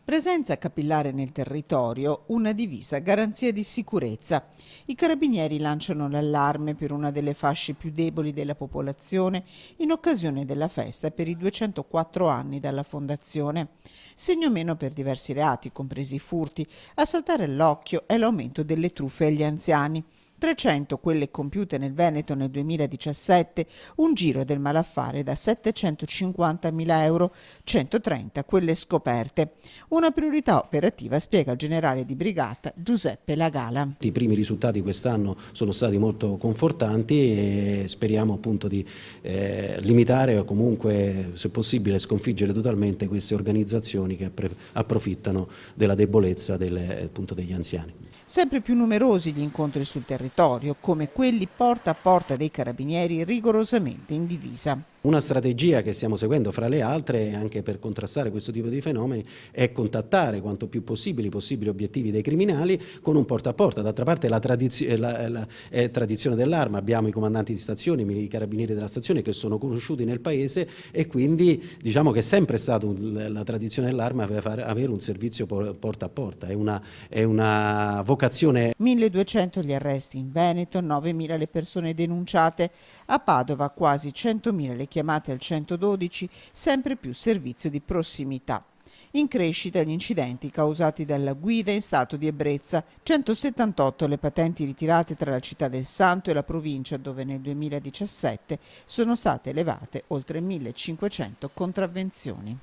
Presenza capillare nel territorio, una divisa garanzia di sicurezza. I carabinieri lanciano l'allarme per una delle fasce più deboli della popolazione in occasione della festa per i 204 anni dalla fondazione. Segno meno per diversi reati, compresi i furti. A saltare all'occhio è l'aumento delle truffe agli anziani. 300 quelle compiute nel Veneto nel 2017, un giro del malaffare da 750.000 euro, 130 quelle scoperte. Una priorità operativa, spiega il generale di brigata Giuseppe Lagala. I primi risultati quest'anno sono stati molto confortanti e speriamo appunto di limitare o comunque, se possibile, sconfiggere totalmente queste organizzazioni che approfittano della debolezza appunto degli anziani. Sempre più numerosi gli incontri sul territorio, come quelli porta a porta dei carabinieri rigorosamente in divisa. Una strategia che stiamo seguendo fra le altre, anche per contrastare questo tipo di fenomeni, è contattare quanto più possibili obiettivi dei criminali con un porta a porta. D'altra parte è tradizione dell'arma, abbiamo i comandanti di stazione, i carabinieri della stazione che sono conosciuti nel paese e quindi diciamo che è sempre stata la tradizione dell'arma avere un servizio porta a porta, è una vocazione. 1200 gli arresti in Veneto, 9.000 le persone denunciate, a Padova quasi 100.000 le chiamate al 112, sempre più servizio di prossimità. In crescita gli incidenti causati dalla guida in stato di ebbrezza, 178 le patenti ritirate tra la città del Santo e la provincia, dove nel 2017 sono state elevate oltre 1.500 contravvenzioni.